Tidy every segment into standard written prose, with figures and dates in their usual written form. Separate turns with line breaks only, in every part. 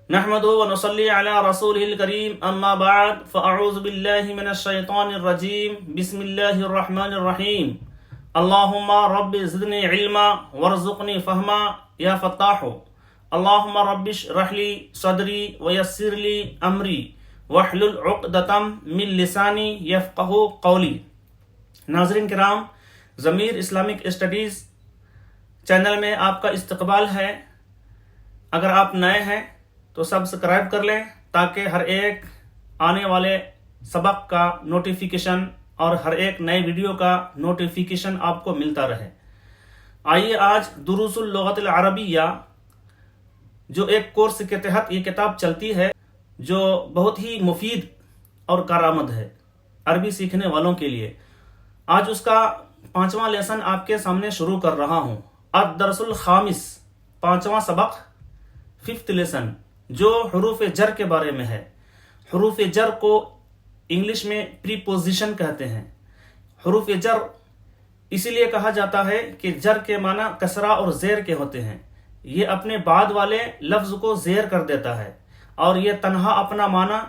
نحمده ونصلي على رسوله الكريم اما بعد فاعوذ بالله من الشيطان الرجيم بسم الله الرحمن الرحيم اللهم رب زدني علما وارزقني فهما يا فتاح اللهم رب اشرح لي صدري ويسر لي امري واحلل عقدة من لساني يفقهوا قولي. ناظرین کرام، ضمیر اسلامک اسٹڈیز چینل میں آپ کا استقبال ہے. اگر آپ نئے ہیں تو سبسکرائب کر لیں تاکہ ہر ایک آنے والے سبق کا نوٹیفیکیشن اور ہر ایک نئے ویڈیو کا نوٹیفیکیشن آپ کو ملتا رہے. آئیے آج دروس اللغت العربیہ جو ایک کورس کے تحت یہ کتاب چلتی ہے، جو بہت ہی مفید اور کارآمد ہے عربی سیکھنے والوں کے لیے. آج اس کا 5واں لیسن آپ کے سامنے شروع کر رہا ہوں. الدرس الخامس، 5واں سبق، 5th لیسن، جو حروف جر کے بارے میں ہے. حروف جر کو انگلش میں پریپوزیشن کہتے ہیں. حروف جر اسی لیے کہا جاتا ہے کہ جر کے معنی کسرہ اور زیر کے ہوتے ہیں. یہ اپنے بعد والے لفظ کو زیر کر دیتا ہے اور یہ تنہا اپنا معنی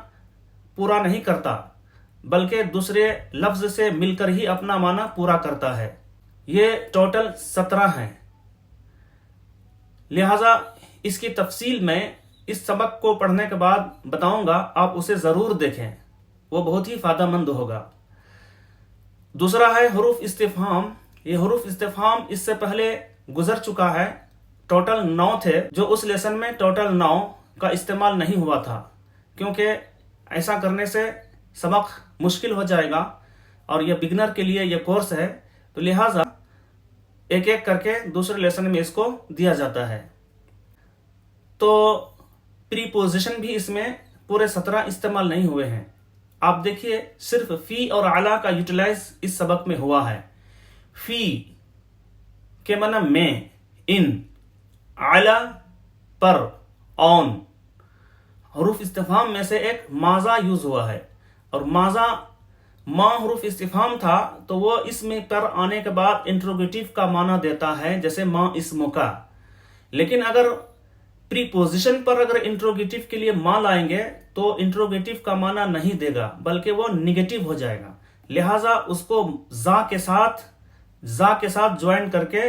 پورا نہیں کرتا بلکہ دوسرے لفظ سے مل کر ہی اپنا معنی پورا کرتا ہے. یہ ٹوٹل 17 ہیں. لہذا اس کی تفصیل میں اس سبق کو پڑھنے کے بعد بتاؤں گا، آپ اسے ضرور دیکھیں، وہ بہت ہی فائدہ مند ہوگا. دوسرا ہے حروف استفہام. یہ حروف استفہام اس سے پہلے گزر چکا ہے. ٹوٹل 9 تھے، جو اس لیسن میں ٹوٹل 9 کا استعمال نہیں ہوا تھا، کیونکہ ایسا کرنے سے سبق مشکل ہو جائے گا اور یہ بگنر کے لیے یہ کورس ہے، تو لہٰذا ایک ایک کر کے دوسرے لیسن میں اس کو دیا جاتا ہے. تو پریپوزیشن بھی اس میں پورے 17 استعمال نہیں ہوئے ہیں. آپ دیکھیے صرف فی اور علی کا یوٹیلائز اس سبق میں ہوا ہے. فی کے معنی میں، ان، علی پر، آن. حروف استفہام میں سے ایک ماذا یوز ہوا ہے، اور ماذا ما حروف استفہام تھا تو وہ اسم پر آنے کے بعد انٹروگیٹو کا معنی دیتا ہے، جیسے ما اسم کا. لیکن اگر پریپوزیشن پر اگر انٹروگیٹو کے لیے ما لائیں گے تو انٹروگیٹو کا معنی نہیں دے گا بلکہ وہ نیگیٹو ہو جائے گا. لہٰذا اس کو زا کے ساتھ جوائن کر کے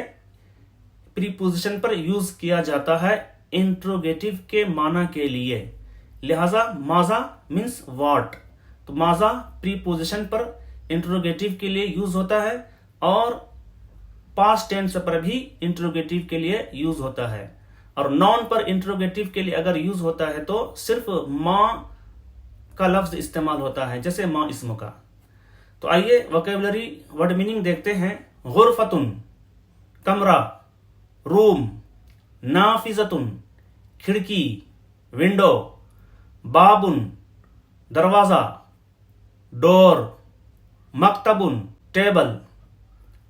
پریپوزیشن پر یوز کیا جاتا ہے انٹروگیٹو کے معنی کے لیے. لہٰذا ماذا مینس واٹ. تو ماذا پریپوزیشن پر انٹروگیٹو کے لیے یوز ہوتا ہے اور پاسٹ ٹینس پر بھی انٹروگیٹو کے لیے یوز ہوتا ہے. اور نون پر انٹروگیٹو کے لیے اگر یوز ہوتا ہے تو صرف ما کا لفظ استعمال ہوتا ہے، جیسے ما اسم کا. تو آئیے ووکیبلری ورڈ میننگ دیکھتے ہیں. غرفتن، کمرہ. روم، نافذتن، کھڑکی، ونڈو. بابن، دروازہ، ڈور. مکتبن، ٹیبل.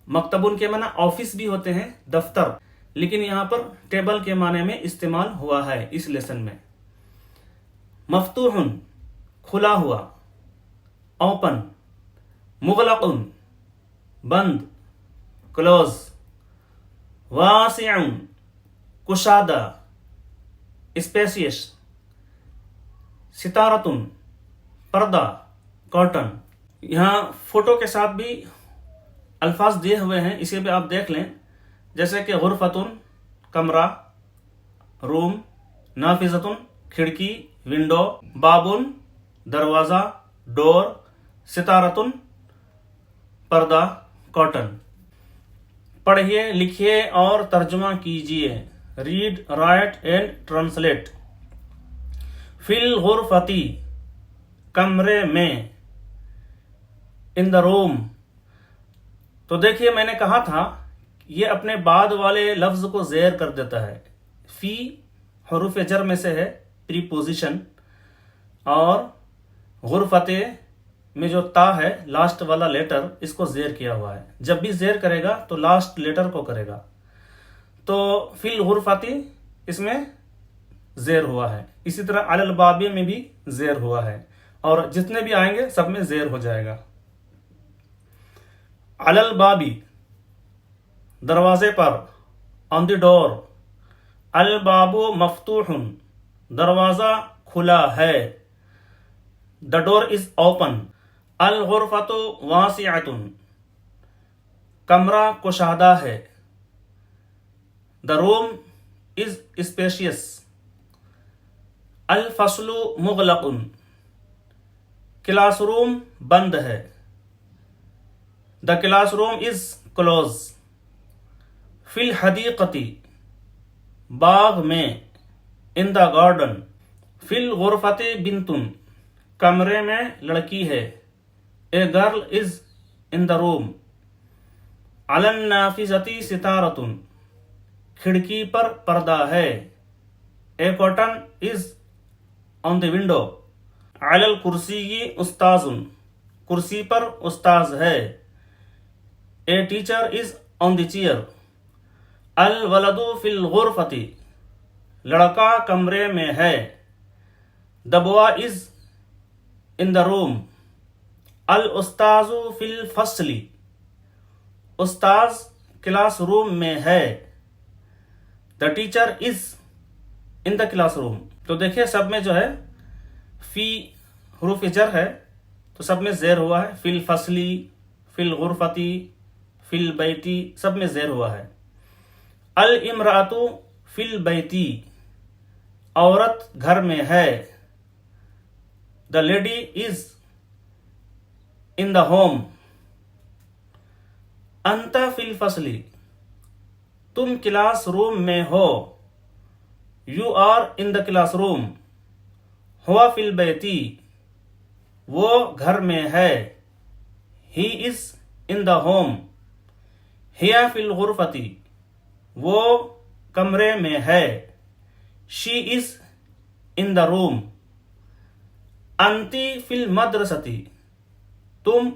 مکتبن کے معنی آفس بھی ہوتے ہیں، دفتر، لیکن یہاں پر ٹیبل کے معنی میں استعمال ہوا ہے اس لیسن میں. مفتوحن، کھلا ہوا، اوپن. مغلقن، بند، کلوز. واسعن، کشادہ، اسپیسیس. ستارتن، پردہ، کارٹن. یہاں فوٹو کے ساتھ بھی الفاظ دیے ہوئے ہیں، اسے بھی آپ دیکھ لیں، جیسے کہ غرفتن کمرہ، روم، نافذتن کھڑکی، ونڈو، بابن دروازہ، ڈور، ستارتن پردہ، کارٹن. پڑھیے، لکھیے اور ترجمہ کیجیے. Read, write and translate. فی الغرفتی، کمرے میں. ان دا روم. تو دیکھیے میں نے کہا تھا یہ اپنے بعد والے لفظ کو زیر کر دیتا ہے. فی حروف جر میں سے ہے، پریپوزیشن، اور غرفتے میں جو تا ہے لاسٹ والا لیٹر، اس کو زیر کیا ہوا ہے. جب بھی زیر کرے گا تو لاسٹ لیٹر کو کرے گا. تو فی الغرفتی اس میں زیر ہوا ہے. اسی طرح علی البابی میں بھی زیر ہوا ہے، اور جتنے بھی آئیں گے سب میں زیر ہو جائے گا. علی البابی، دروازے پر. آن دی ڈور. الباب مفتوح، دروازہ کھلا ہے. The door is open. الغرفۃ واسعۃ. کمرہ کشادہ ہے. The room is spacious. الفصل مغلق. کلاس روم بند ہے. The classroom is closed. فی الحدیقۃ. باغ میں. In the garden. فی الغرفۃ بنت. کمرے میں لڑکی ہے. A girl is in the room. علی النافذۃ ستارۃ. کھڑکی پر پردہ ہے. A curtain is on the window. علی الکرسی استاذ. کرسی پر استاذ ہے. A teacher is on the chair. الولد فی الغرفۃ. لڑکا کمرے میں ہے. The boy is in the room. الاستاذ فی الفصل. استاذ کلاس روم میں ہے. The teacher is in the class room. تو دیکھیے سب میں جو ہے فی حروف جر ہے تو سب میں زیر ہوا ہے. فی الفصلی، فی الغرفتی، فی البیتی، سب میں زیر ہوا ہے. الامرأۃ فی البیتی. عورت گھر میں ہے. The lady is in the home. انت فی الفصل. تم کلاس روم میں ہو. You are in the class room. ہوا فی البیتی. وہ گھر میں ہے. He is in the home. ہی فی الغرفۃ. وہ کمرے میں ہے. She is in the room. انتی فی المدرسۃ. تم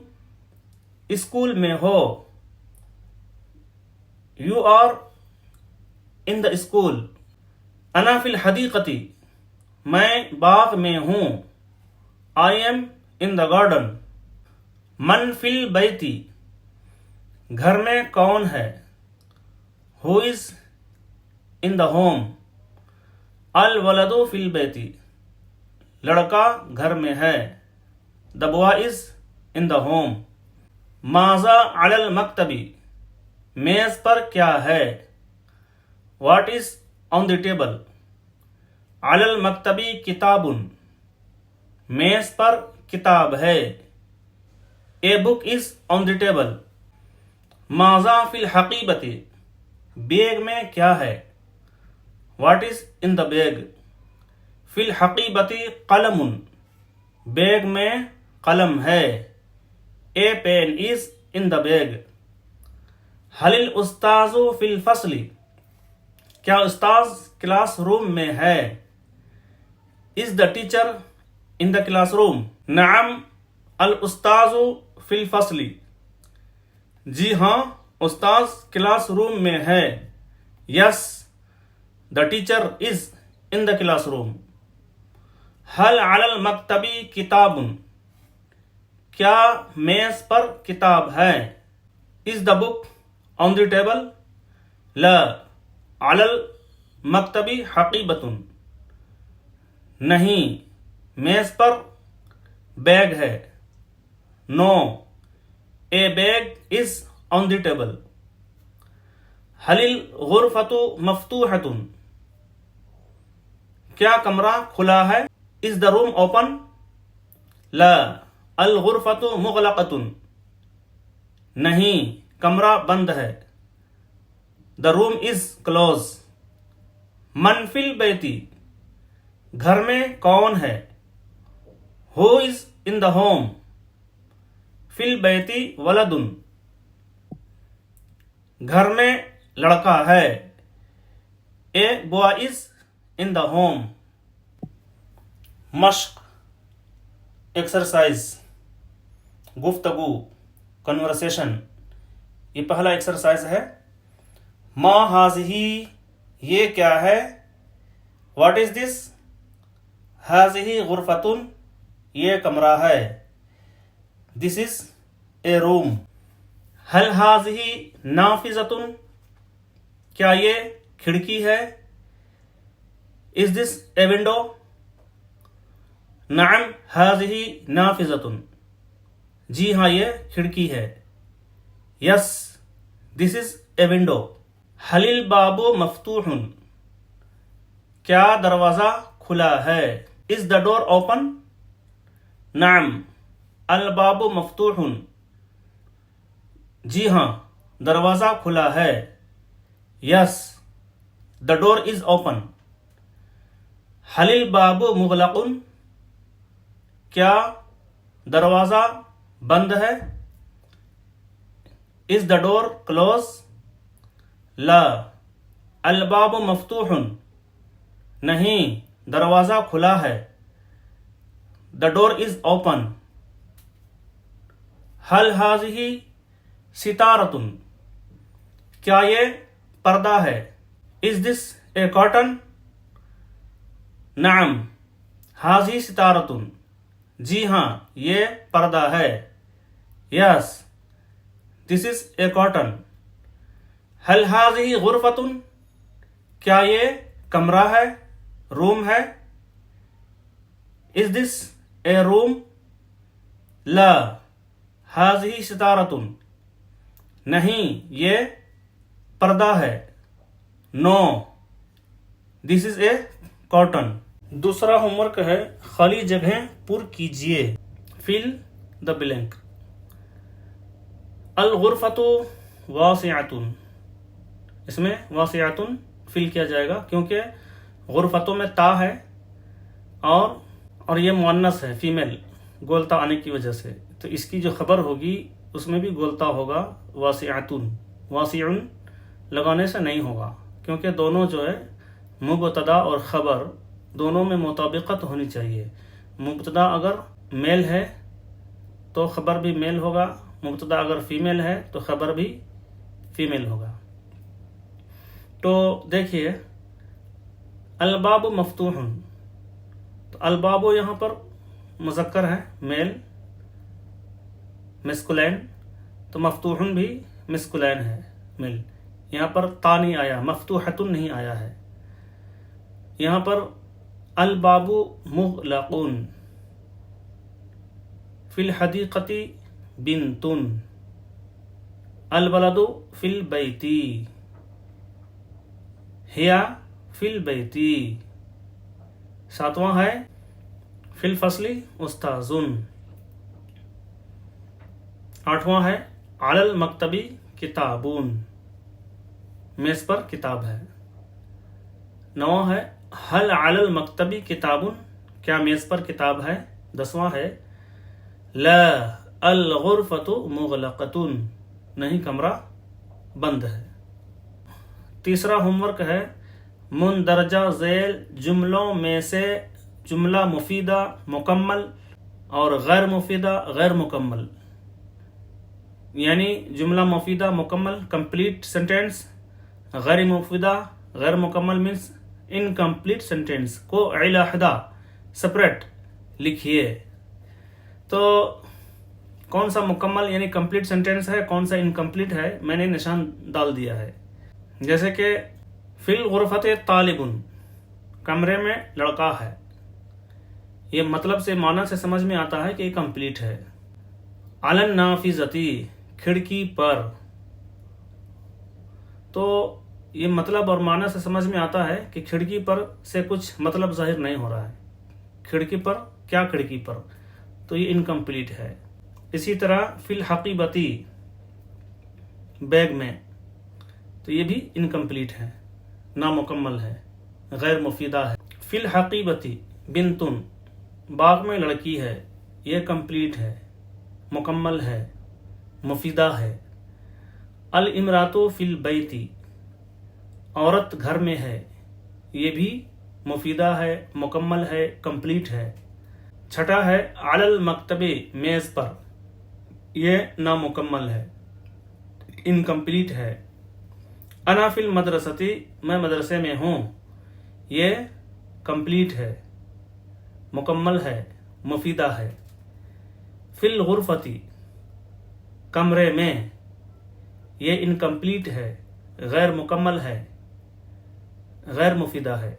اسکول میں ہو. You are in the school. انا فی الحدیقۃ. میں باغ میں ہوں. I am in the garden. من فی البیت. گھر میں کون ہے. Who is in the home. الولد فی البیت. لڑکا گھر میں ہے. The boy is in the home. ماذا علی المکتب. میز پر کیا ہے. What is on the table. علی المکتب کتاب. میز پر کتاب ہے. A book is on the table. ماذا فی الحقیبۃ. بیگ میں کیا ہے. What is in the bag. فی الحقیبۃ قلم. بیگ میں قلم ہے. A pen is in the bag. حل الاستاذ فی الفصل. کیا استاذ کلاس روم میں ہے. Is the teacher in the classroom. نعم الاستاذ فی الفصل. جی ہاں استاذ کلاس روم میں ہے. Yes the teacher is in the classroom. حل علی المکتب کتاب. کیا میز پر کتاب ہے. Is the book on the table. لا علی المکتب حقیبۃ. نہیں میز پر بیگ ہے. No a bag is on the table. حل الغرفۃ مفتوحۃ. کیا کمرہ کھلا ہے. Is the room open. لا الغرفۃ مغلقۃ. نہیں کمرہ بند ہے. The room is closed. من فی البیت. گھر میں کون ہے. Who is in the home. فی البیت ولد. گھر میں لڑکا ہے. A boy is in the home. مشق ایکسرسائز گفتگو کنورسیشن. یہ پہلا ایکسرسائز ہے. ما ہاذہ یہ کیا ہے. واٹ از دس. ہاذہ غرفۃ یہ کمرہ ہے. دس از اے روم. ہل ہاذہ نافذۃ کیا یہ کھڑکی ہے. Is this a window? نعم هذه نافذة. جی ہاں یہ کھڑکی ہے. Yes, this is a window. هل الباب مفتوح؟ کیا دروازہ کھلا ہے؟ Is the door open? نعم الباب مفتوح. جی ہاں دروازہ کھلا ہے. Yes, the door is open. هل الباب مغلق؟ کیا دروازہ بند ہے؟ Is the door closed? لا الباب مفتوح. نہیں دروازہ کھلا ہے. The door is open. هل هذه ستارة؟ کیا یہ پردہ ہے؟ Is this a curtain? نعم هذه ستارة. جی ہاں یہ پردہ ہے. Yes, this is a curtain. هل هذه غرفة؟ کیا یہ کمرہ ہے، روم ہے؟ Is this a room? لا هذه ستارة. نہیں یہ پردہ ہے. No, this is a curtain. دوسرا ہوم ورک ہے خالی جگہیں پر کیجئے. fill the blank. الغرفۃ واسعۃ. اس میں واسعۃ فل کیا جائے گا کیونکہ غرفتوں میں تا ہے اور یہ مؤنث ہے فیمیل، گولتا آنے کی وجہ سے، تو اس کی جو خبر ہوگی اس میں بھی گولتا ہوگا واسعۃ. واسع لگانے سے نہیں ہوگا کیونکہ دونوں جو ہے مبتدا اور خبر دونوں میں مطابقت ہونی چاہیے. مبتدا اگر میل ہے تو خبر بھی میل ہوگا، مبتدا اگر فیمیل ہے تو خبر بھی فیمیل ہوگا. تو دیکھیے الباب مفتوح، تو الباب یہاں پر مذکر ہے میل مسکولین، تو مفتوح بھی مسکولین ہے میل. یہاں پر تا نہیں آیا، مفتوحۃ نہیں آیا ہے. یہاں پر الباب مغلقون. فی الحدیقۃ بنت. البلد فی البیت. ہی فی البیت. ساتواں ہے فی الفصل استاذ. آٹھواں ہے علی المکتب کتابون. میز پر کتاب ہے. نواں ہے حل علی المکتب کتابون. کیا میز پر کتاب ہے؟ دسواں ہے لا الغرفۃ مغلقۃ. نہیں کمرہ بند ہے. تیسرا ہوم ورک ہے مندرجہ ذیل جملوں میں سے جملہ مفیدہ مکمل اور غیر مفیدہ غیر مکمل، یعنی جملہ مفیدہ مکمل کمپلیٹ سینٹینس، غیر مفیدہ غیر مکمل مینس انکمپلیٹ سینٹینس کو علیحدہ سپریٹ لکھیے. تو کون سا مکمل یعنی کمپلیٹ سینٹینس ہے، کون سا انکمپلیٹ ہے، میں نے نشان ڈال دیا ہے. جیسے کہ فی الغرفۃ طالب، کمرے میں لڑکا ہے. یہ مطلب سے معنی سے سمجھ میں آتا ہے کہ یہ کمپلیٹ ہے. علی النافذۃ، کھڑکی پر. تو یہ مطلب اور معنی سے سمجھ میں آتا ہے کہ کھڑکی پر سے کچھ مطلب ظاہر نہیں ہو رہا ہے. کھڑکی پر کیا کھڑکی پر، تو یہ انکمپلیٹ ہے. اسی طرح فی الحقیبۃ، بیگ میں، تو یہ بھی انکمپلیٹ ہے، نامکمل ہے، غیر مفیدہ ہے. فی الحقیبۃ بنت، باغ میں لڑکی ہے، یہ کمپلیٹ ہے، مکمل ہے، مفیدہ ہے. الامرأۃ فی البیت، عورت گھر میں ہے، یہ بھی مفیدہ ہے، مکمل ہے، کمپلیٹ ہے. چھٹا ہے علی المکتب، میز پر، یہ نامکمل ہے، انکمپلیٹ ہے. انا فی المدرسۃ، میں مدرسے میں ہوں، یہ کمپلیٹ ہے، مکمل ہے، مفیدہ ہے. فی الغرفۃ، کمرے میں، یہ انکمپلیٹ ہے، غیر مکمل ہے، غیر مفیدہ ہے.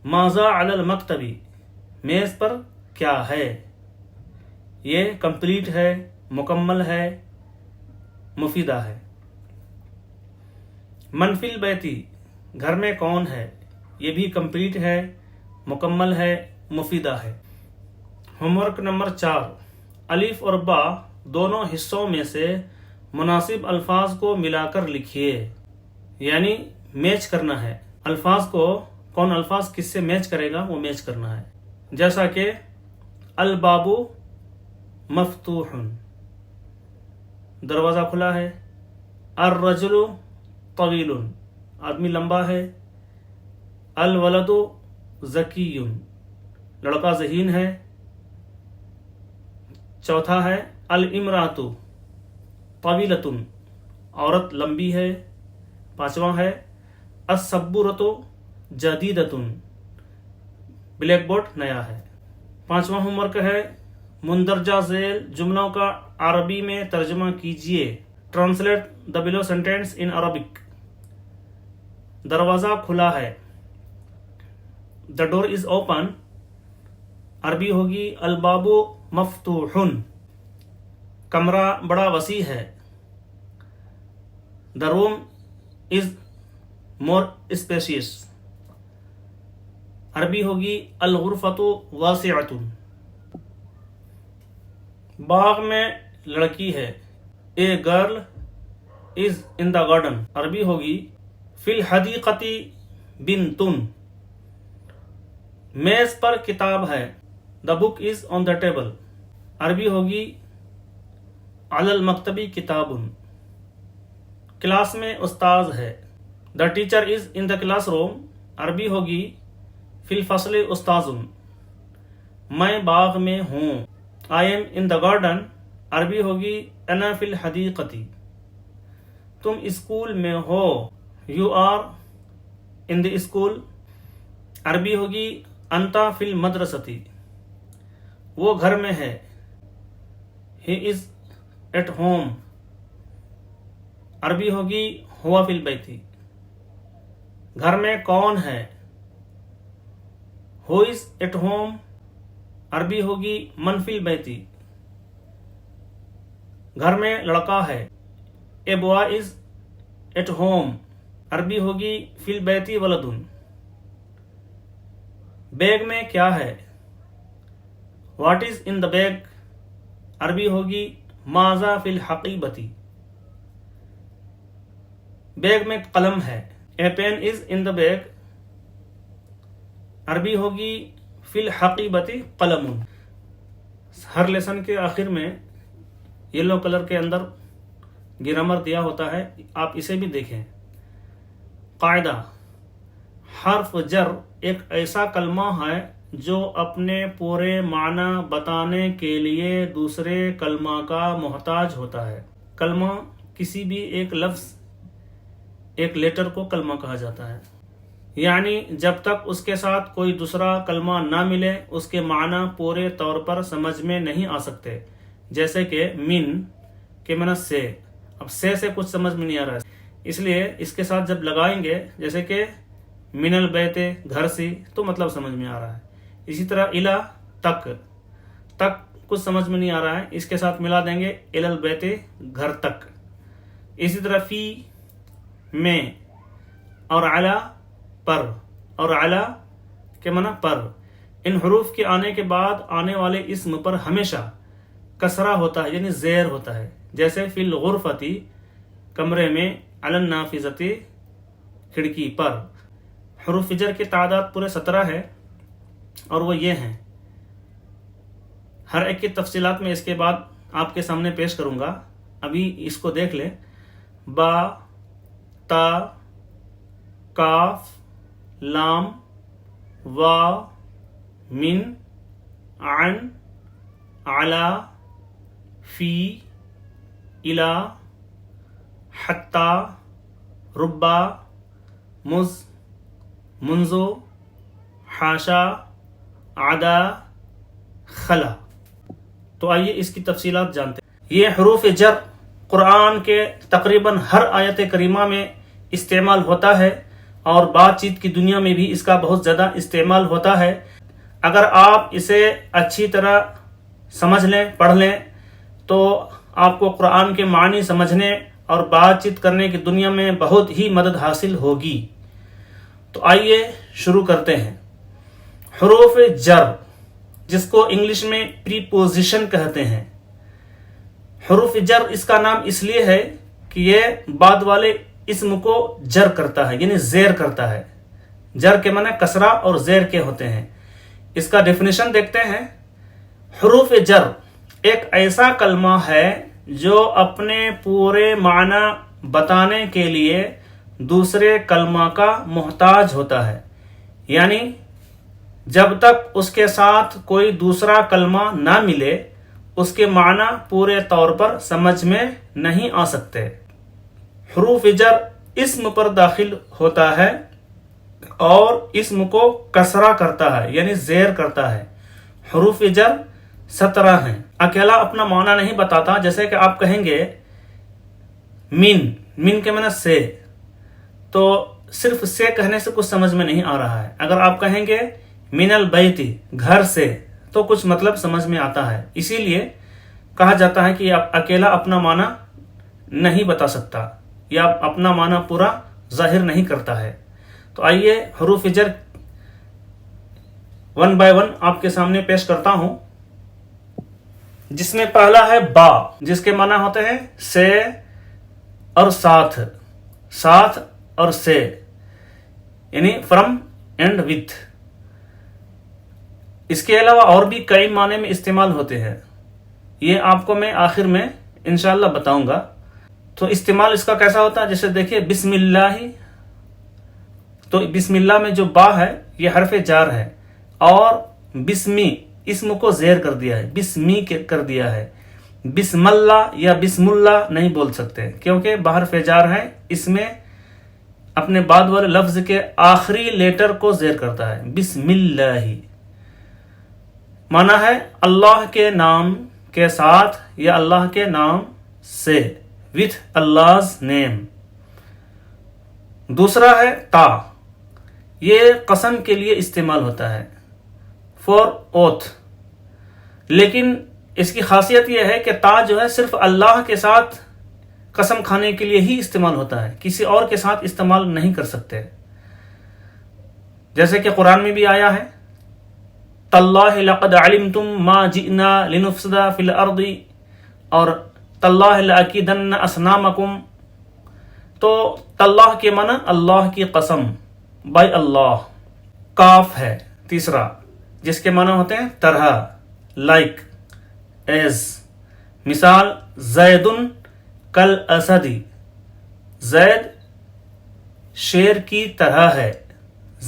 ماذا علی المکتبی، میز پر کیا ہے؟ یہ کمپلیٹ ہے، مکمل ہے، مفیدہ ہے۔ من فی البیتی، گھر میں کون ہے؟ یہ بھی کمپلیٹ ہے، مکمل ہے، مفیدہ ہے۔ ہوم ورک نمبر 4، الف اور با دونوں حصوں میں سے مناسب الفاظ کو ملا کر لکھیے، یعنی میچ کرنا ہے۔ الفاظ کو کون الفاظ کس سے میچ کرے گا وہ میچ کرنا ہے، جیسا کہ الباب مفتوح، دروازہ کھلا ہے۔ الرجل طویل، آدمی لمبا ہے۔ الولد ذکی، لڑکا ذہین ہے۔ چوتھا ہے الامرأۃ طویلۃ، عورت لمبی ہے۔ پانچواں ہے السبورۃ جدیدۃ، بلیک بورڈ نیا ہے۔ پانچواں ہوم ورک ہے مندرجہ ذیل جملوں کا عربی میں ترجمہ کیجیے۔ Translate the below sentence in Arabic. دروازہ کھلا ہے، دا ڈور از اوپن، عربی ہوگی الباب مفتوح۔ کمرہ بڑا وسیع ہے، دا روم از مور اسپیشیس، عربی ہوگی الغرفۃ واسعۃ۔ باغ میں لڑکی ہے، a girl is in the garden, عربی ہوگی فی الحدیقۃ بنت۔ میز پر کتاب ہے، دا بک از آن دا ٹیبل، عربی ہوگی علی المکتبی کتاب۔ کلاس میں استاذ ہے، the teacher is in the class room, عربی ہوگی فی الفصل استاذ۔ میں باغ میں ہوں، I am in the garden, عربی ہوگی انا فی الحدیقۃ۔ تم اسکول میں ہو، you are in the school, عربی ہوگی انتا فی المدرسۃ۔ وہ گھر میں ہے، ہی از ایٹ ہوم، عربی ہوگی ہوا فی البیت۔ گھر میں کون ہے؟ ہو از ایٹ ہوم، عربی ہوگی من فی البیت۔ گھر میں لڑکا ہے، a boy is at home, عربی ہوگی فی البیت ولد۔ بیگ میں کیا ہے؟ What is in the bag, عربی ہوگی ماذا فی الحقیبۃ۔ بیگ میں قلم ہے، اے pain is in the bag, عربی ہوگی فی الحقیبۃ قلم۔ ہر لیسن کے آخر میں یلو کلر کے اندر گرامر دیا ہوتا ہے، آپ اسے بھی دیکھیں۔ قاعدہ، حرف جر ایک ایسا کلمہ ہے جو اپنے پورے معنی بتانے کے لیے دوسرے کلمہ کا محتاج ہوتا ہے۔ کلمہ کسی بھی ایک لفظ، ایک لیٹر کو کلمہ کہا جاتا ہے، یعنی جب تک اس کے ساتھ کوئی دوسرا کلمہ نہ ملے اس کے معنی پورے طور پر سمجھ میں نہیں آ سکتے۔ جیسے کہ من کے معنی سے، اب سے کچھ سمجھ میں نہیں آ رہا ہے، اس لیے اس کے ساتھ جب لگائیں گے، جیسے کہ من البیت، گھر سے، تو مطلب سمجھ میں آ رہا ہے۔ اسی طرح الا، تک کچھ سمجھ میں نہیں آ رہا ہے، اس کے ساتھ ملا دیں گے الی البیت، گھر تک۔ اسی طرح فی، میں، اور علی، پر، اور علی کے معنی پر۔ ان حروف کے آنے کے بعد آنے والے اسم پر ہمیشہ کسرہ ہوتا ہے، یعنی زیر ہوتا ہے، جیسے فی الغرفۃ، کمرے میں، علی النافذۃ، کھڑکی پر۔ حروف جر کی تعداد پورے 17 ہے، اور وہ یہ ہیں، ہر ایک کی تفصیلات میں اس کے بعد آپ کے سامنے پیش کروں گا، ابھی اس کو دیکھ لیں۔ با، تا، کاف، لام، وا، من، عن، علا، فی، الا، حتی، ربا، مز، منذ، حاشا، عدا، خلا۔ تو آئیے اس کی تفصیلات جانتے ہیں۔ یہ حروف جر قرآن کے تقریباً ہر آیت کریمہ میں استعمال ہوتا ہے، اور بات چیت کی دنیا میں بھی اس کا بہت زیادہ استعمال ہوتا ہے۔ اگر آپ اسے اچھی طرح سمجھ لیں، پڑھ لیں، تو آپ کو قرآن کے معنی سمجھنے اور بات چیت کرنے کی دنیا میں بہت ہی مدد حاصل ہوگی۔ تو آئیے شروع کرتے ہیں۔ حروف جر، جس کو انگلش میں پریپوزیشن کہتے ہیں۔ حروف جر اس کا نام اس لیے ہے کہ یہ بعد والے اسم کو جر کرتا ہے، یعنی زیر کرتا ہے۔ جر کے معنی کسرہ اور زیر کے ہوتے ہیں۔ اس کا ڈیفینیشن دیکھتے ہیں۔ حروف جر ایک ایسا کلمہ ہے جو اپنے پورے معنی بتانے کے لیے دوسرے کلمہ کا محتاج ہوتا ہے، یعنی جب تک اس کے ساتھ کوئی دوسرا کلمہ نہ ملے اس کے معنی پورے طور پر سمجھ میں نہیں آ سکتے۔ حروف جر اسم پر داخل ہوتا ہے اور اسم کو کسرہ کرتا ہے، یعنی زیر کرتا ہے۔ حروف جر 17 ہیں۔ اکیلا اپنا معنی نہیں بتاتا، جیسے کہ آپ کہیں گے من کے معنی سے، تو صرف سے کہنے سے کچھ سمجھ میں نہیں آ رہا ہے۔ اگر آپ کہیں گے من البیت، گھر سے، تو کچھ مطلب سمجھ میں آتا ہے۔ اسی لیے کہا جاتا ہے کہ یہ اکیلا اپنا معنی نہیں بتا سکتا یا اپنا معنی پورا ظاہر نہیں کرتا ہے۔ تو آئیے حروف جر 1 by 1 آپ کے سامنے پیش کرتا ہوں، جس میں پہلا ہے با، جس کے معنی ہوتے ہیں سے اور ساتھ، ساتھ اور سے، یعنی فرم اینڈ وتھ۔ اس کے علاوہ اور بھی کئی معنی میں استعمال ہوتے ہیں، یہ آپ کو میں آخر میں انشاءاللہ بتاؤں گا۔ تو استعمال اس کا کیسا ہوتا ہے، جیسے دیکھیے بسم اللہ، تو بسم اللہ میں جو با ہے یہ حرف جار ہے، اور بسمی اسم کو زیر کر دیا ہے، بسمی کر دیا ہے۔ بسم اللہ یا بسم اللہ نہیں بول سکتے کیونکہ بحرف جار ہے، اس میں اپنے بعد والے لفظ کے آخری لیٹر کو زیر کرتا ہے۔ بسم اللہ مانا ہے اللہ کے نام کے ساتھ یا اللہ کے نام سے، with Allah's name۔ دوسرا ہے تا، یہ قسم کے لیے استعمال ہوتا ہے، for oath، لیکن اس کی خاصیت یہ ہے کہ تا جو ہے صرف اللہ کے ساتھ قسم کھانے کے لیے ہی استعمال ہوتا ہے، کسی اور کے ساتھ استعمال نہیں کر سکتے۔ جیسے کہ قرآن میں بھی آیا ہے تاللہ لقد علمتم ما جئنا لنفسد فی الارض، اور تاللہ لاکیدن اصنامکم، تو تاللہ کے معنی اللہ کی قسم، بائی اللہ۔ کاف ہے تیسرا، جس کے معنی ہوتے ہیں طرح، لائک، ایز۔ مثال زید کل اسدی، زید شیر کی طرح ہے،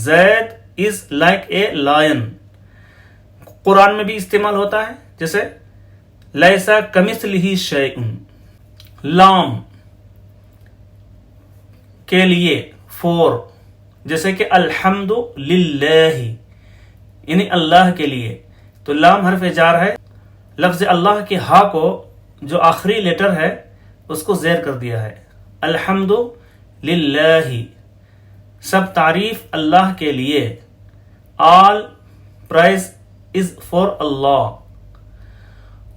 زید از لائک اے لائن۔ قرآن میں بھی استعمال ہوتا ہے، جیسے لیسا کمثلہ شیء۔ لام کے لیے، فور، جیسے کہ الحمد للہ، یعنی اللہ کے لیے، تو لام حرف جار ہے، لفظ اللہ کے ہا کو جو آخری لیٹر ہے اس کو زیر کر دیا ہے۔ الحمد للہ، سب تعریف اللہ کے لیے، آل پرائز از فار اللہ۔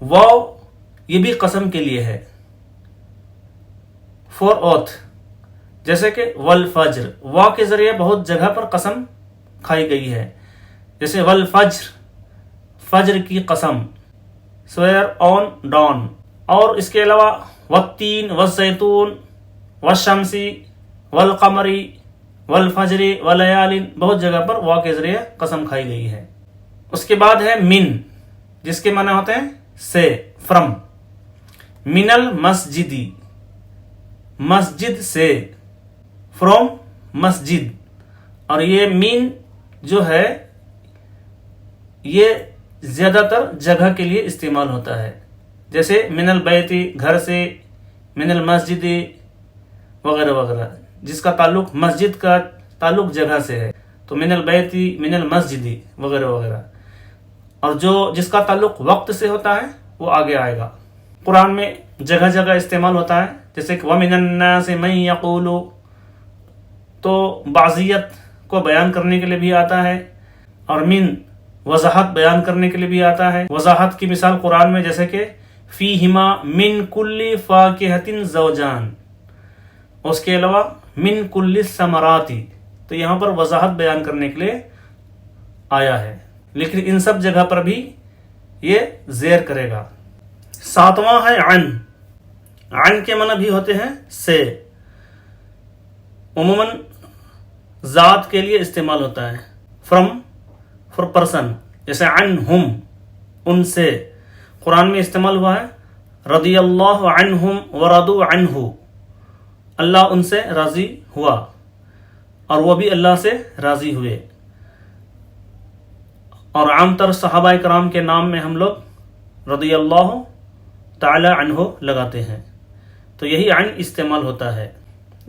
واو یہ بھی قسم کے لیے ہے، فار اوتھ، جیسے کہ والفجر، واو کے ذریعے بہت جگہ پر قسم کھائی گئی ہے، جیسے والفجر، فجر کی قسم، سویئر آن ڈان۔ اور اس کے علاوہ والتین والزیتون والشمس والقمر والفجر ولیال، بہت جگہ پر واو کے ذریعے قسم کھائی گئی ہے۔ اس کے بعد ہے من، جس کے معنی ہوتے ہیں سے، فرم۔ من المسجدی، مسجد سے، فروم مسجد۔ اور یہ من جو ہے یہ زیادہ تر جگہ کے لیے استعمال ہوتا ہے، جیسے من البیت گھر سے، من المسجد وغیرہ وغیرہ، جس کا تعلق مسجد کا تعلق جگہ سے ہے، تو من البیت، من المسجد وغیرہ وغیرہ۔ اور جس کا تعلق وقت سے ہوتا ہے وہ آگے آئے گا۔ قرآن میں جگہ جگہ استعمال ہوتا ہے، جیسے کہ وَمِنَ النَّاسِ مَن يَقُولُ، تو بعضیت کو بیان کرنے کے لیے بھی آتا ہے، اور من وضاحت بیان کرنے کے لیے بھی آتا ہے۔ وضاحت کی مثال قرآن میں جیسے کہ فیہما من کل فاکہۃ زوجان، اس کے علاوہ من کل الثمرات، تو یہاں پر وضاحت بیان کرنے کے لیے آیا ہے، لیکن ان سب جگہ پر بھی یہ زیر کرے گا۔ ساتواں ہے عن۔ عن کے معنی بھی ہوتے ہیں سے، عموماً ذات کے لیے استعمال ہوتا ہے، فرام فار پرسن، جیسے عنہم، ان سے۔ قرآن میں استعمال ہوا ہے رضی اللہ عنہم ورضوا عنہ، اللہ ان سے راضی ہوا اور وہ بھی اللہ سے راضی ہوئے۔ اور عام طر صحابہ کرام کے نام میں ہم لوگ رضی اللہ تعالی عنہ لگاتے ہیں، تو یہی عن استعمال ہوتا ہے۔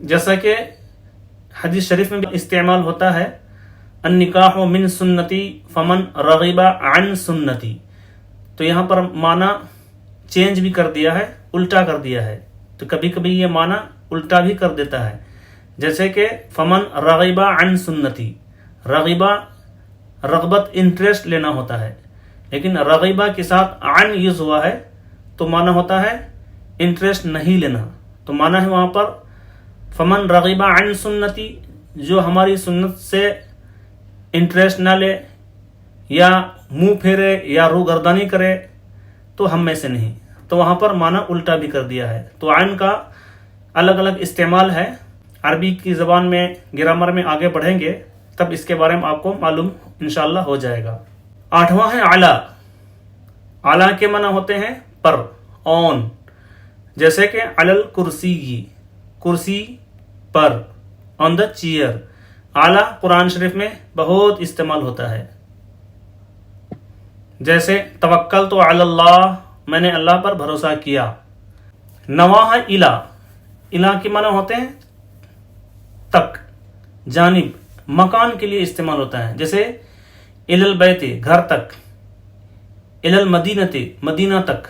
جیسا کہ حدیث شریف میں بھی استعمال ہوتا ہے النکاح من سنتی فمن رغب عن سنتی، تو یہاں پر معنی چینج بھی کر دیا ہے، الٹا کر دیا ہے، تو کبھی کبھی یہ معنی الٹا بھی کر دیتا ہے، جیسے کہ فمن رغب عن سنتی، رغبہ رغبت انٹرسٹ لینا ہوتا ہے، لیکن رغبہ کے ساتھ عن یوز ہوا ہے تو معنی ہوتا ہے انٹرسٹ نہیں لینا، تو معنی ہے وہاں پر فمن رغب عن سنتی، جو ہماری سنت سے انٹرسٹ نہ لے یا منہ پھیرے یا روگردانی کرے تو ہم میں سے نہیں، تو وہاں پر معنی الٹا بھی کر دیا ہے۔ تو عن کا الگ الگ استعمال ہے، عربی کی زبان میں گرامر میں آگے بڑھیں گے تب اس کے بارے میں آپ کو معلوم انشاءاللہ ہو جائے گا۔ آٹھواں ہے اعلیٰ۔ اعلیٰ کے معنی ہوتے ہیں پر، آن، جیسے کہ علی الکرسی، کرسی پر، آن دا چیئر۔ اعلیٰ قرآن شریف میں بہت استعمال ہوتا ہے، جیسے توکلت علی اللہ، میں نے اللہ پر بھروسہ کیا۔ نواں ہے الی۔ الی کے معنی ہوتے ہیں تک، جانب، مکان کے لیے استعمال ہوتا ہے، جیسے الی البیت، گھر تک، الی المدینۃ، مدینہ تک۔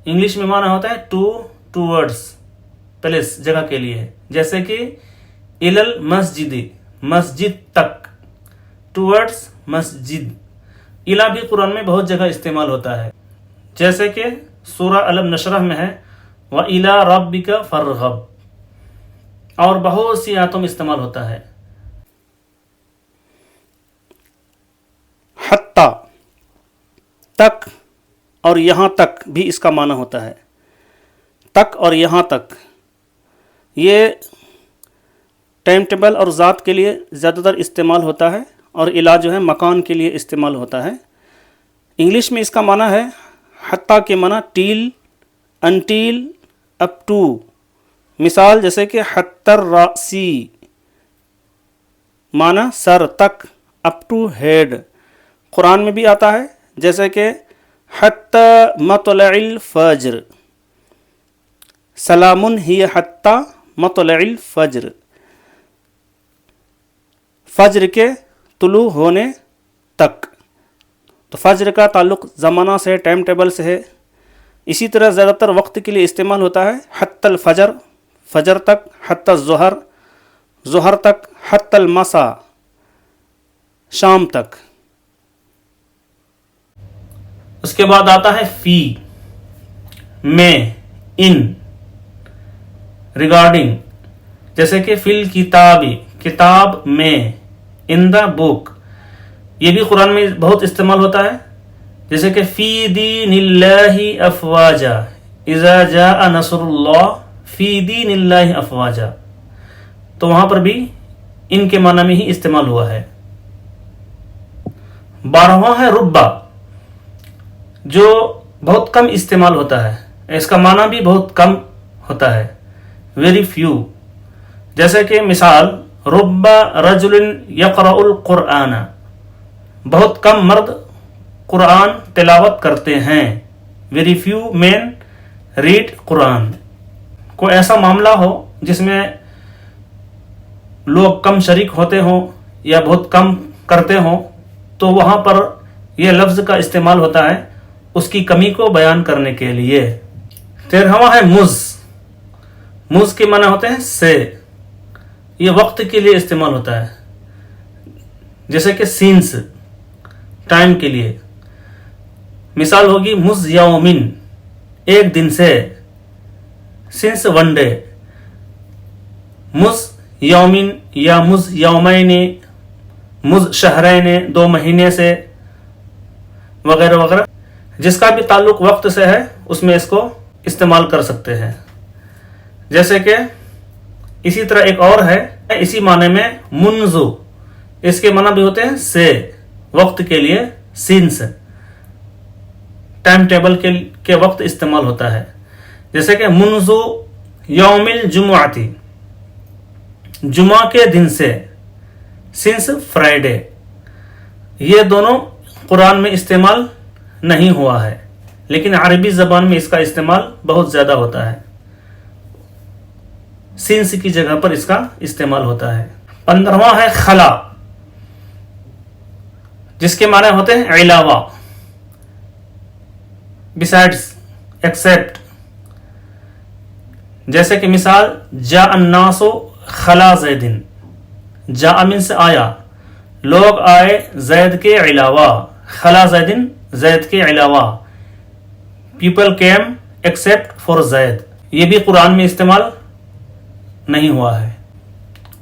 انگلش میں معنی ہوتا ہے ٹو، ٹوورڈز، پلیس، جگہ کے لیے، جیسے کہ الی المسجد، مسجد تک، ٹوورڈز مسجد۔ الی بھی قرآن میں بہت جگہ استعمال ہوتا ہے، جیسے کہ سورہ علم نشرح میں ہے وَإِلَىٰ رَبِّكَ فَارْغَب، اور بہت سی آیتوں میں استعمال ہوتا ہے۔ حتیٰ، تک اور یہاں تک بھی اس کا معنی ہوتا ہے، تک اور یہاں تک۔ یہ ٹائم ٹیبل اور ذات کے لیے زیادہ تر استعمال ہوتا ہے، اور الی جو ہے مکان کے لیے استعمال ہوتا ہے۔ انگلش میں اس کا معنی ہے حتیٰ کے معنی ٹیل، انٹیل، اپ ٹو۔ مثال جیسے کہ حتی الراسی، معنی سر تک، اپ ٹو ہیڈ۔ قرآن میں بھی آتا ہے جیسے کہ حتی مطلع الفجر، سلام ہی حتی مطلع الفجر، فجر کے طلوع ہونے تک۔ تو فجر کا تعلق زمانہ سے، ٹائم ٹیبل سے ہے۔ اسی طرح زیادہ تر وقت کے لیے استعمال ہوتا ہے حتی الفجر، فجر تک، حتی الظہر، ظہر تک، حتی المساء، شام تک۔ اس کے بعد آتا ہے فی، میں، ان، ریگارڈنگ، جیسے کہ فی الکتاب، کتاب میں، ان دا بک۔ یہ بھی قرآن میں بہت استعمال ہوتا ہے، جیسے کہ فی دین اللہ افواجا، اذا جاء نصر اللہ، فی دین اللہ افواجا، تو وہاں پر بھی ان کے معنی میں ہی استعمال ہوا ہے۔ 12واں ہے ربا، جو بہت کم استعمال ہوتا ہے، اس کا معنی بھی بہت کم ہوتا ہے، ویری فیو۔ جیسے کہ مثال رب رجل یقرأ القرآن، بہت کم مرد قرآن تلاوت کرتے ہیں، ویری فیو مین ریڈ قرآن۔ کوئی ایسا معاملہ ہو جس میں لوگ کم شریک ہوتے ہوں یا بہت کم کرتے ہوں تو وہاں پر یہ لفظ کا استعمال ہوتا ہے اس کی کمی کو بیان کرنے کے لیے۔ 13واں ہے مز۔ مز کے معنی ہوتے ہیں سے، یہ وقت کے لیے استعمال ہوتا ہے، جیسے کہ سینس ٹائم کے لیے. مثال ہوگی مز یومن ایک دن سے، سنس ون ڈے. مز یومن یا مز یومین، مز شہرین 2 مہینے سے، وغیرہ وغیرہ. جس کا بھی تعلق وقت سے ہے اس میں اس کو استعمال کر سکتے ہیں. جیسے کہ اسی طرح ایک اور ہے اسی معنی میں منذ، اس کے معنی بھی ہوتے ہیں سے، وقت کے لیے سینس، ٹائم ٹیبل کے وقت استعمال ہوتا ہے. جیسے کہ منذ یوم الجمعتی، جمعہ کے دن سے، سنس فرائیڈے. یہ دونوں قرآن میں استعمال نہیں ہوا ہے، لیکن عربی زبان میں اس کا استعمال بہت زیادہ ہوتا ہے. سنس کی جگہ پر اس کا استعمال ہوتا ہے. 15واں ہے خلا، جس کے معنی ہوتے ہیں علاوہ، besides، except. جیسے کہ مثال جاء الناس خلا زیدن، جاء من سے آیا، لوگ آئے زید کے علاوہ، خلا زیدن زید کے علاوہ، people came except for زید. یہ بھی قرآن میں استعمال نہیں ہوا ہے.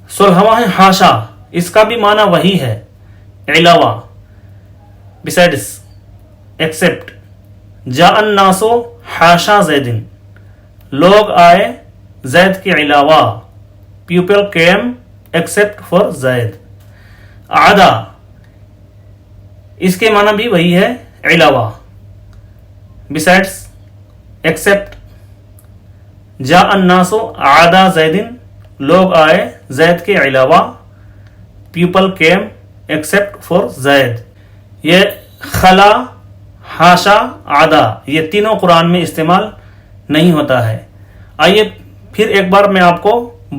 16واں ہے حاشا، اس کا بھی معنی وہی ہے، علاوہ، besides، except. جاء الناس حاشا زیدن، لوگ آئے زید کے علاوہ، people came except for زید. عدا، اس کے معنی بھی وہی ہے، علاوہ، besides، except. جاء الناس عدا زیدن، لوگ آئے زید کے علاوہ، people came except for زید. یہ خلا، حاشا، عدا، یہ تینوں قرآن میں استعمال نہیں ہوتا ہے. آئیے پھر ایک بار میں آپ کو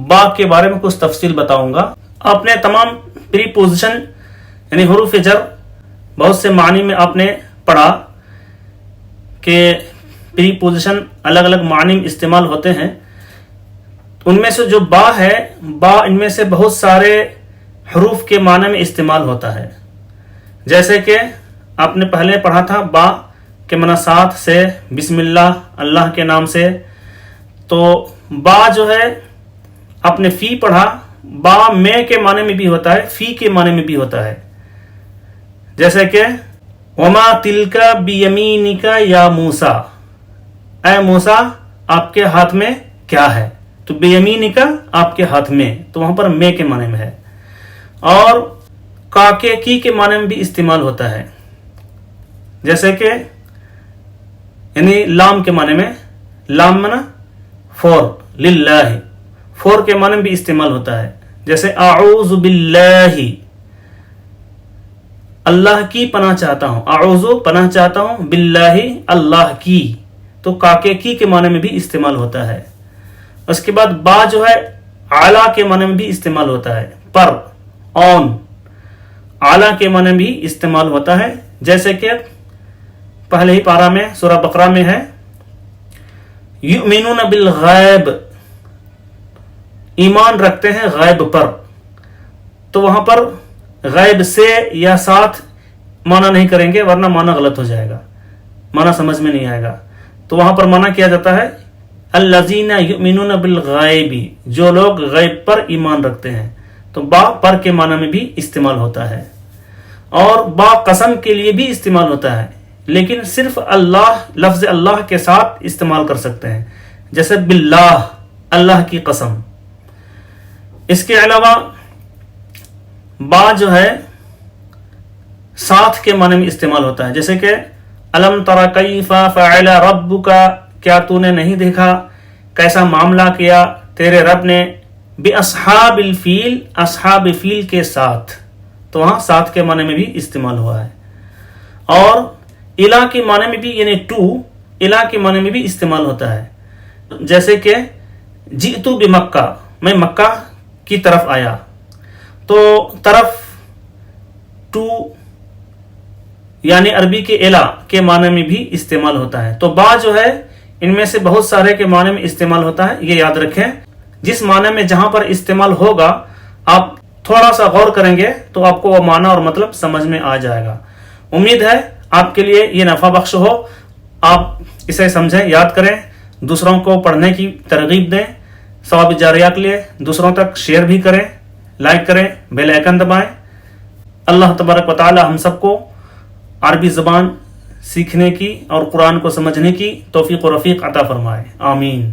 با کے بارے میں کچھ تفصیل بتاؤں گا. آپ نے تمام پری پوزیشن یعنی حروف جر بہت سے معنی میں آپ نے پڑھا کہ پری پوزیشن الگ الگ معنی میں استعمال ہوتے ہیں. ان میں سے جو با ہے، با ان میں سے بہت سارے حروف کے معنی میں استعمال ہوتا ہے. جیسے کہ آپ نے پہلے پڑھا تھا با کے معنی ساتھ سے، بسم اللہ، اللہ کے نام سے. تو با جو ہے آپ نے فی پڑھا، با میں کے معنی میں بھی ہوتا ہے، فی کے معنی میں بھی ہوتا ہے. جیسے کہ وما تلک بیمینک یا موسیٰ، اے موسیٰ آپ کے ہاتھ میں کیا ہے. تو بیمینک آپ کے ہاتھ میں، تو وہاں پر میں کے معنی میں ہے. اور کا کے معنی میں بھی استعمال ہوتا ہے. جیسے کہ یعنی لام کے معنی میں، لام منا فور، للہ، فور کے معنی میں بھی استعمال ہوتا ہے. جیسے اعوذ باللہ، اللہ کی پناہ چاہتا ہوں، اعوذ پناہ چاہتا ہوں، باللہ اللہ کی، تو کاکے کے معنی میں بھی استعمال ہوتا ہے. اس کے بعد با جو ہے اعلیٰ کے معنی میں بھی استعمال ہوتا ہے، پر، آن، اعلیٰ کے معنی میں بھی استعمال ہوتا ہے. جیسے کہ پہلے ہی پارہ میں سورہ بقرہ میں ہے یؤمنون بالغیب، ایمان رکھتے ہیں غیب پر. تو وہاں پر غیب سے یا ساتھ معنی نہیں کریں گے، ورنہ معنی غلط ہو جائے گا، معنی سمجھ میں نہیں آئے گا. تو وہاں پر معنی کیا جاتا ہے الذین یؤمنون بالغیب، جو لوگ غیب پر ایمان رکھتے ہیں. تو با پر کے معنی میں بھی استعمال ہوتا ہے. اور با قسم کے لیے بھی استعمال ہوتا ہے، لیکن صرف اللہ، لفظ اللہ کے ساتھ استعمال کر سکتے ہیں. جیسے باللہ، اللہ کی قسم. اس کے علاوہ با جو ہے ساتھ کے معنی میں استعمال ہوتا ہے. جیسے کہ الم تر کیف فعل ربک، کیا تو نے نہیں دیکھا کیسا معاملہ کیا تیرے رب نے، باصحاب الفیل، اصحاب فیل کے ساتھ. تو وہاں ساتھ کے معنی میں بھی استعمال ہوا ہے. اور الہ کے معنی میں بھی، یعنی ٹو، الہ کے معنی میں بھی استعمال ہوتا ہے. جیسے کہ جئت بمکہ، میں مکہ کی طرف آیا. تو طرف، ٹو، یعنی عربی کے الہ کے معنی میں بھی استعمال ہوتا ہے. تو با جو ہے ان میں سے بہت سارے کے معنی میں استعمال ہوتا ہے. یہ یاد رکھیں، جس معنی میں جہاں پر استعمال ہوگا آپ تھوڑا سا غور کریں گے تو آپ کو وہ معنی اور مطلب سمجھ میں آ جائے گا. امید ہے آپ کے لیے یہ نفع بخش ہو. آپ اسے سمجھیں, یاد کریں, دوسروں کو پڑھنے کی ترغیب دیں, ثواب جاریہ کے لیے دوسروں تک شیئر بھی کریں, لائک کریں, بیل آئیکن دبائیں. اللہ تبارک و تعالی ہم سب کو عربی زبان سیکھنے کی اور قرآن کو سمجھنے کی توفیق و رفیق عطا فرمائے. آمین.